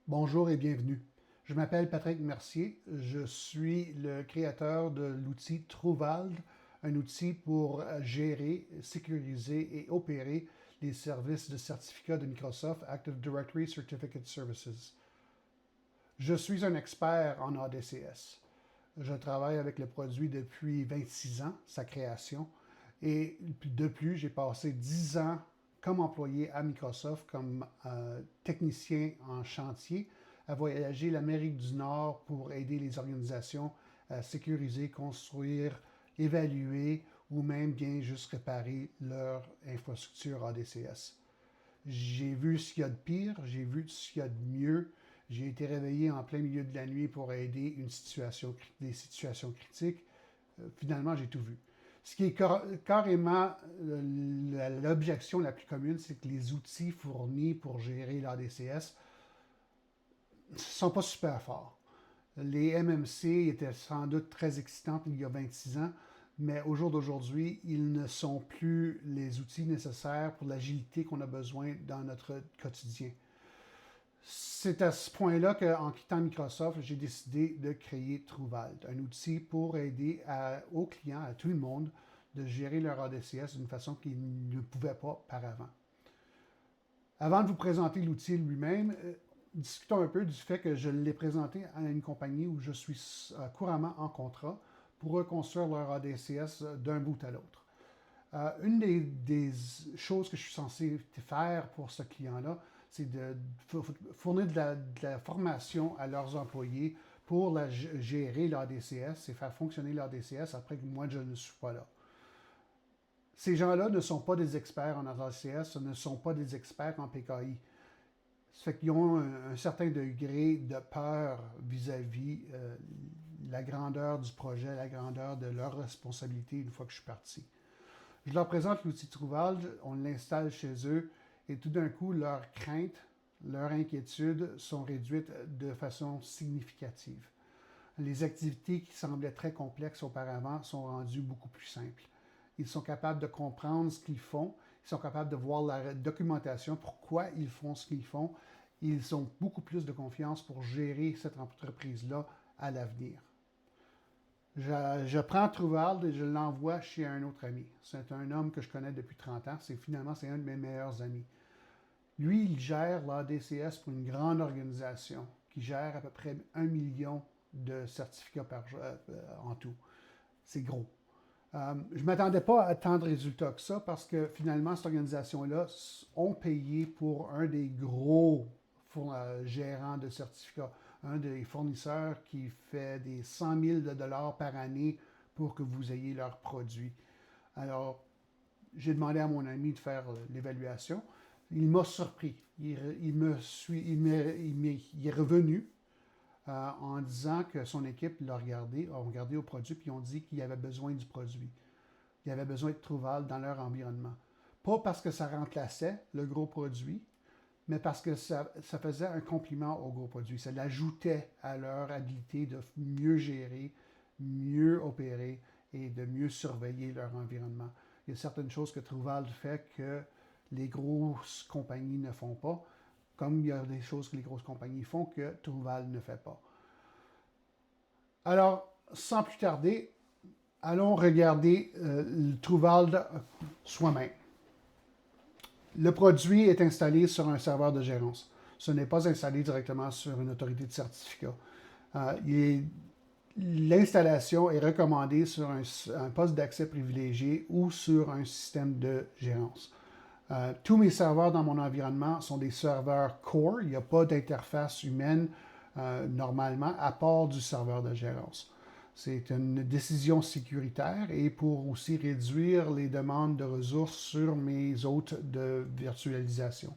Bonjour et bienvenue. Je m'appelle Patrick Mercier. Je suis le créateur de l'outil Truvalde, un outil pour gérer, sécuriser et opérer les services de certificats de Microsoft Active Directory Certificate Services. Je suis un expert en ADCS. Je travaille avec le produit depuis 26 ans, sa création, et de plus, j'ai passé 10 ans comme employé à Microsoft, comme technicien en chantier, à voyager l'Amérique du Nord pour aider les organisations à sécuriser, construire, évaluer ou même bien juste réparer leur infrastructure ADCS. J'ai vu ce qu'il y a de pire, j'ai vu ce qu'il y a de mieux. J'ai été réveillé en plein milieu de la nuit pour aider des situations critiques. Finalement, j'ai tout vu. Ce qui est carrément l'objection la plus commune, c'est que les outils fournis pour gérer l'ADCS ne sont pas super forts. Les MMC étaient sans doute très excitants il y a 26 ans, mais au jour d'aujourd'hui, ils ne sont plus les outils nécessaires pour l'agilité qu'on a besoin dans notre quotidien. C'est à ce point-là qu'en quittant Microsoft, j'ai décidé de créer Truvalde, un outil pour aider aux clients, à tout le monde, de gérer leur ADCS d'une façon qu'ils ne pouvaient pas par avant. Avant de vous présenter l'outil lui-même, discutons un peu du fait que je l'ai présenté à une compagnie où je suis couramment en contrat pour reconstruire leur ADCS d'un bout à l'autre. Une des choses que je suis censé faire pour ce client-là, c'est de fournir de la formation à leurs employés pour gérer l'ADCS et faire fonctionner l'ADCS après que moi je ne suis pas là. Ces gens-là ne sont pas des experts en ADCS, ce ne sont pas des experts en PKI. Ça fait qu'ils ont un certain degré de peur vis-à-vis la grandeur du projet, la grandeur de leur responsabilité une fois que je suis parti. Je leur présente l'outil Truvalde, on l'installe chez eux et tout d'un coup, leurs craintes, leurs inquiétudes sont réduites de façon significative. Les activités qui semblaient très complexes auparavant sont rendues beaucoup plus simples. Ils sont capables de comprendre ce qu'ils font, ils sont capables de voir la documentation, pourquoi ils font ce qu'ils font. Ils ont beaucoup plus de confiance pour gérer cette entreprise-là à l'avenir. Je prends Truvalde et je l'envoie chez un autre ami. C'est un homme que je connais depuis 30 ans. C'est un de mes meilleurs amis. Lui, il gère l'ADCS pour une grande organisation qui gère à peu près 1 million de certificats en tout. C'est gros. Je ne m'attendais pas à tant de résultats que ça parce que finalement, cette organisation-là ont payé pour un des gros gérants de certificats, un des fournisseurs qui fait des 100 000 de dollars par année pour que vous ayez leurs produits. Alors, j'ai demandé à mon ami de faire l'évaluation. Il m'a surpris. Il est revenu en disant que son équipe ont regardé au produit puis ont dit qu'il avait besoin du produit. Il avait besoin de Truvalde dans leur environnement. Pas parce que ça remplaçait le gros produit, mais parce que ça faisait un compliment au gros produit. Ça l'ajoutait à leur habilité de mieux gérer, mieux opérer et de mieux surveiller leur environnement. Il y a certaines choses que Truvalde fait que les grosses compagnies ne font pas, comme il y a des choses que les grosses compagnies font que Truvalde ne fait pas. Alors, sans plus tarder, allons regarder Truvalde soi-même. Le produit est installé sur un serveur de gérance. Ce n'est pas installé directement sur une autorité de certificat. L'installation est recommandée sur un poste d'accès privilégié ou sur un système de gérance. Tous mes serveurs dans mon environnement sont des serveurs core. Il n'y a pas d'interface humaine normalement à part du serveur de gérance. C'est une décision sécuritaire et pour aussi réduire les demandes de ressources sur mes hôtes de virtualisation.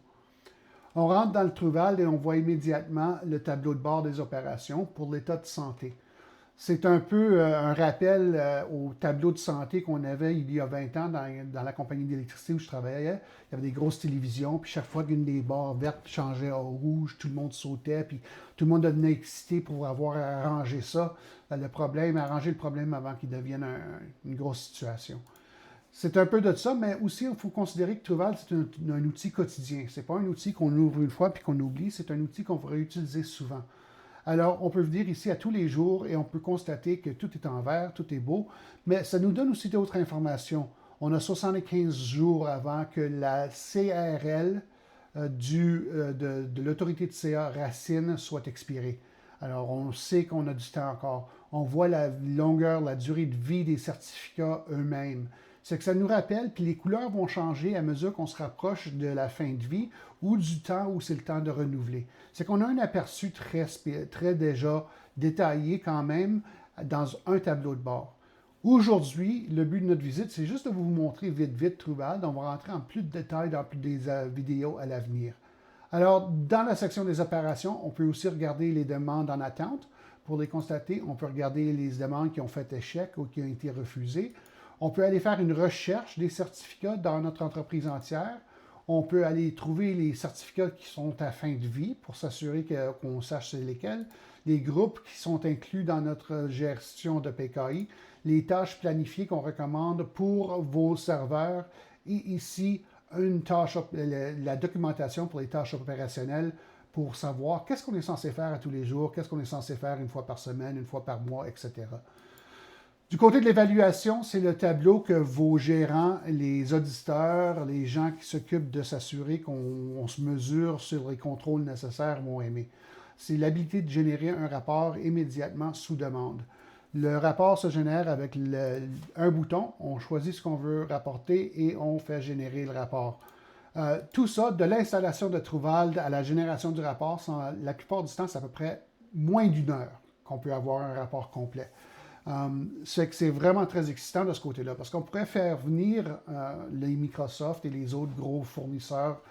On rentre dans le Truvalde et on voit immédiatement le tableau de bord des opérations pour l'état de santé. C'est un peu un rappel au tableau de santé qu'on avait il y a 20 ans dans la compagnie d'électricité où je travaillais. Il y avait des grosses télévisions, puis chaque fois qu'une des barres vertes changeait au rouge, tout le monde sautait, puis tout le monde devenait excité pour avoir arrangé ça. Arranger le problème avant qu'il devienne une grosse situation. C'est un peu de ça, mais aussi il faut considérer que Truval, c'est un outil quotidien. Ce n'est pas un outil qu'on ouvre une fois puis qu'on oublie, c'est un outil qu'on va réutiliser souvent. Alors, on peut venir ici à tous les jours et on peut constater que tout est en vert, tout est beau, mais ça nous donne aussi d'autres informations. On a 75 jours avant que la CRL de l'autorité de CA Racine soit expirée. Alors, on sait qu'on a du temps encore. On voit la longueur, la durée de vie des certificats eux-mêmes. C'est que ça nous rappelle, puis les couleurs vont changer à mesure qu'on se rapproche de la fin de vie ou du temps où c'est le temps de renouveler. C'est qu'on a un aperçu très déjà détaillé quand même dans un tableau de bord. Aujourd'hui, le but de notre visite, c'est juste de vous montrer vite Truval. On va rentrer en plus de détails dans plus des vidéos à l'avenir. Alors, dans la section des opérations, on peut aussi regarder les demandes en attente. Pour les constater, on peut regarder les demandes qui ont fait échec ou qui ont été refusées. On peut aller faire une recherche des certificats dans notre entreprise entière. On peut aller trouver les certificats qui sont à fin de vie pour s'assurer qu'on sache c'est lesquels. Les groupes qui sont inclus dans notre gestion de PKI. Les tâches planifiées qu'on recommande pour vos serveurs. Et ici, la documentation pour les tâches opérationnelles pour savoir qu'est-ce qu'on est censé faire à tous les jours, qu'est-ce qu'on est censé faire une fois par semaine, une fois par mois, etc. Du côté de l'évaluation, c'est le tableau que vos gérants, les auditeurs, les gens qui s'occupent de s'assurer qu'on se mesure sur les contrôles nécessaires vont aimer. C'est l'habilité de générer un rapport immédiatement sous demande. Le rapport se génère avec un bouton, on choisit ce qu'on veut rapporter et on fait générer le rapport. Tout ça, de l'installation de Truval à la génération du rapport, la plupart du temps, c'est à peu près moins d'une heure qu'on peut avoir un rapport complet. C'est que c'est vraiment très excitant de ce côté-là, parce qu'on pourrait faire venir les Microsoft et les autres gros fournisseurs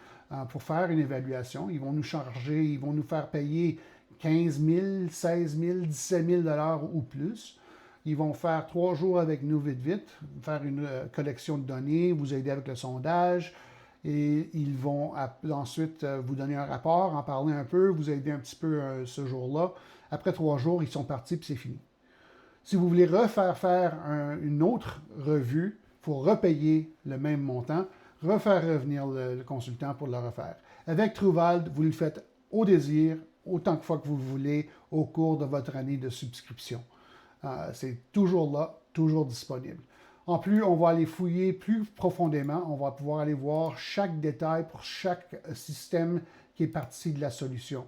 pour faire une évaluation. Ils vont nous charger, ils vont nous faire payer 15 000, 16 000, 17 000 $ ou plus. Ils vont faire 3 jours avec nous vite, faire une collection de données, vous aider avec le sondage, et ils vont ensuite vous donner un rapport, en parler un peu, vous aider un petit peu ce jour-là. Après 3 jours, ils sont partis, puis c'est fini. Si vous voulez refaire faire une autre revue, il faut repayer le même montant, refaire revenir le consultant pour le refaire. Avec Truval, vous le faites au désir, autant de fois que vous voulez, au cours de votre année de subscription. C'est toujours là, toujours disponible. En plus, on va aller fouiller plus profondément, on va pouvoir aller voir chaque détail pour chaque système qui est partie de la solution.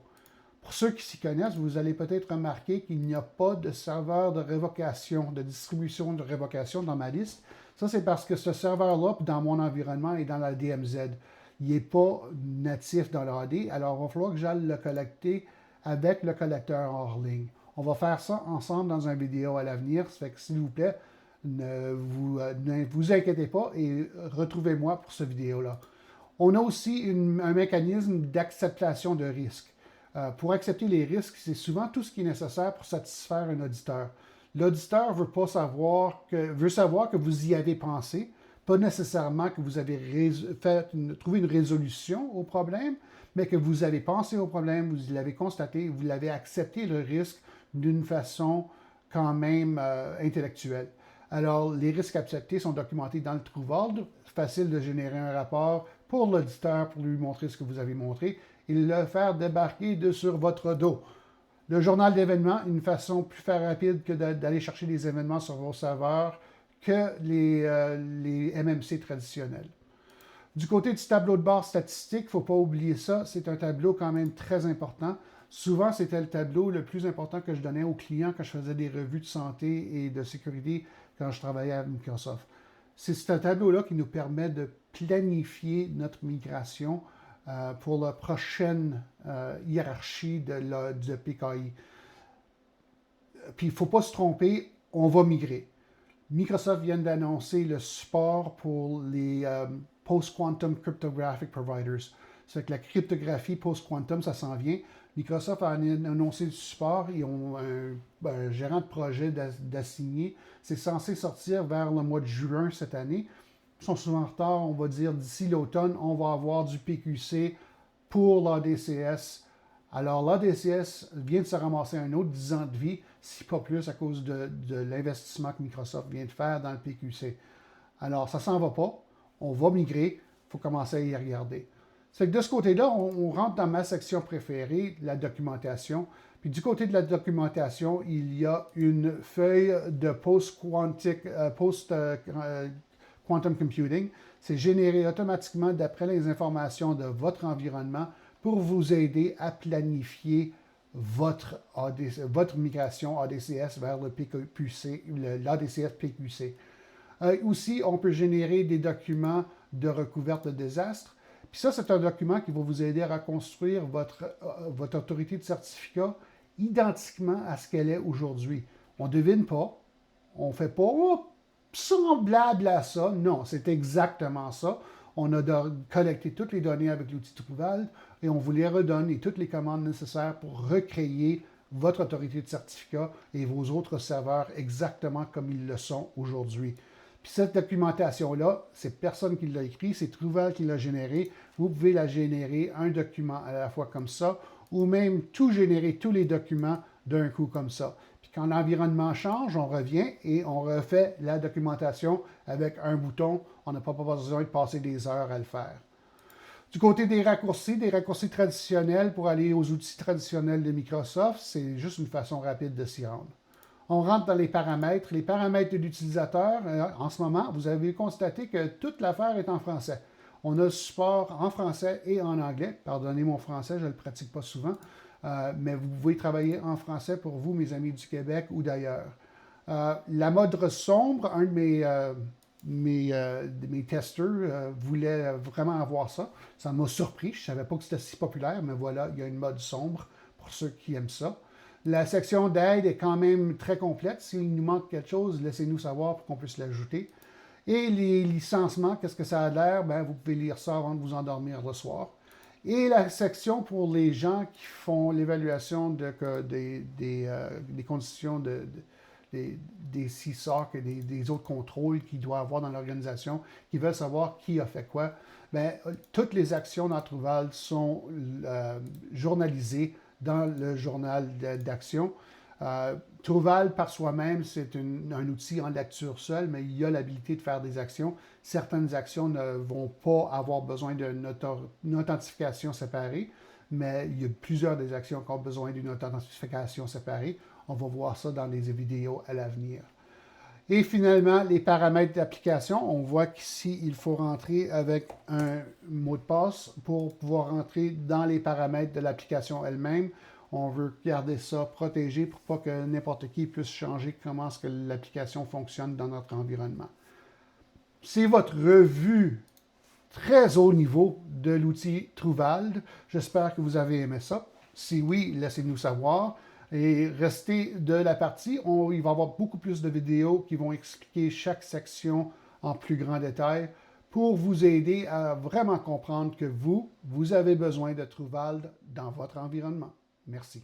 Pour ceux qui s'y connaissent, vous allez peut-être remarquer qu'il n'y a pas de serveur de révocation, de distribution de révocation dans ma liste. Ça, c'est parce que ce serveur-là, dans mon environnement, est dans la DMZ. Il n'est pas natif dans l'AD, alors il va falloir que j'aille le collecter avec le collecteur hors ligne. On va faire ça ensemble dans une vidéo à l'avenir. Ça fait que, s'il vous plaît, ne vous inquiétez pas et retrouvez-moi pour cette vidéo-là. On a aussi un mécanisme d'acceptation de risque. Pour accepter les risques, c'est souvent tout ce qui est nécessaire pour satisfaire un auditeur. L'auditeur veut savoir que vous y avez pensé, pas nécessairement que vous avez trouvé une résolution au problème, mais que vous avez pensé au problème, vous l'avez constaté, vous l'avez accepté le risque d'une façon quand même intellectuelle. Alors, les risques acceptés sont documentés dans le Truval. Facile de générer un rapport pour l'auditeur, pour lui montrer ce que vous avez montré et le faire débarquer sur votre dos. Le journal d'événements, une façon plus rapide que d'aller chercher les événements sur vos serveurs que les MMC traditionnels. Du côté du tableau de bord statistique, il ne faut pas oublier ça, c'est un tableau quand même très important. Souvent, c'était le tableau le plus important que je donnais aux clients quand je faisais des revues de santé et de sécurité quand je travaillais à Microsoft. C'est ce tableau-là qui nous permet de planifier notre migration pour la prochaine hiérarchie de PKI. Puis il ne faut pas se tromper, on va migrer. Microsoft vient d'annoncer le support pour les Post-Quantum Cryptographic Providers. C'est que la cryptographie post-quantum, ça s'en vient. Microsoft a annoncé le support. Ils ont un gérant de projet d'assigner. C'est censé sortir vers le mois de juin cette année. Ils sont souvent en retard. On va dire d'ici l'automne, on va avoir du PQC pour l'ADCS. Alors, l'ADCS vient de se ramasser un autre 10 ans de vie, si pas plus, à cause de l'investissement que Microsoft vient de faire dans le PQC. Alors, ça ne s'en va pas. On va migrer. Il faut commencer à y regarder. C'est que de ce côté-là, on rentre dans ma section préférée, la documentation. Puis du côté de la documentation, il y a une feuille de post-quantum computing. C'est généré automatiquement d'après les informations de votre environnement pour vous aider à planifier votre migration ADCS vers le PQC, l'ADCS PQC. Aussi, on peut générer des documents de recouverte de désastre. Puis ça, c'est un document qui va vous aider à reconstruire votre autorité de certificat identiquement à ce qu'elle est aujourd'hui. On ne devine pas, on ne fait pas semblable à ça. Non, c'est exactement ça. On a collecté toutes les données avec l'outil Truval et on vous les redonne et toutes les commandes nécessaires pour recréer votre autorité de certificat et vos autres serveurs exactement comme ils le sont aujourd'hui. Puis cette documentation-là, c'est personne qui l'a écrit, c'est Truval qui l'a généré. Vous pouvez la générer un document à la fois comme ça, ou même tout générer, tous les documents d'un coup comme ça. Puis quand l'environnement change, on revient et on refait la documentation avec un bouton. On n'a pas besoin de passer des heures à le faire. Du côté des raccourcis traditionnels pour aller aux outils traditionnels de Microsoft, c'est juste une façon rapide de s'y rendre. On rentre dans les paramètres. Les paramètres de l'utilisateur, en ce moment, vous avez constaté que toute l'affaire est en français. On a le support en français et en anglais. Pardonnez mon français, je ne le pratique pas souvent, mais vous pouvez travailler en français pour vous, mes amis du Québec ou d'ailleurs. La mode sombre, un de mes testeurs voulait vraiment avoir ça. Ça m'a surpris. Je ne savais pas que c'était si populaire, mais voilà, il y a une mode sombre pour ceux qui aiment ça. La section d'aide est quand même très complète. S'il nous manque quelque chose, laissez-nous savoir pour qu'on puisse l'ajouter. Et les licenciements, qu'est-ce que ça a l'air? Ben, vous pouvez lire ça avant de vous endormir le soir. Et la section pour les gens qui font l'évaluation des conditions des CSOC et des autres contrôles qu'il doit avoir dans l'organisation, qui veulent savoir qui a fait quoi. Bien, toutes les actions dans Truval sont journalisées dans le journal d'action. Truval, par soi-même, c'est un outil en lecture seule, mais il y a l'habilité de faire des actions. Certaines actions ne vont pas avoir besoin d'une authentification séparée, mais il y a plusieurs des actions qui ont besoin d'une authentification séparée. On va voir ça dans les vidéos à l'avenir. Et finalement, les paramètres d'application. On voit qu'ici, il faut rentrer avec un mot de passe pour pouvoir rentrer dans les paramètres de l'application elle-même. On veut garder ça protégé pour pas que n'importe qui puisse changer comment est-ce que l'application fonctionne dans notre environnement. C'est votre revue très haut niveau de l'outil Truval. J'espère que vous avez aimé ça. Si oui, laissez-nous savoir. Et restez de la partie, il va y avoir beaucoup plus de vidéos qui vont expliquer chaque section en plus grand détail pour vous aider à vraiment comprendre que vous avez besoin de Truval dans votre environnement. Merci.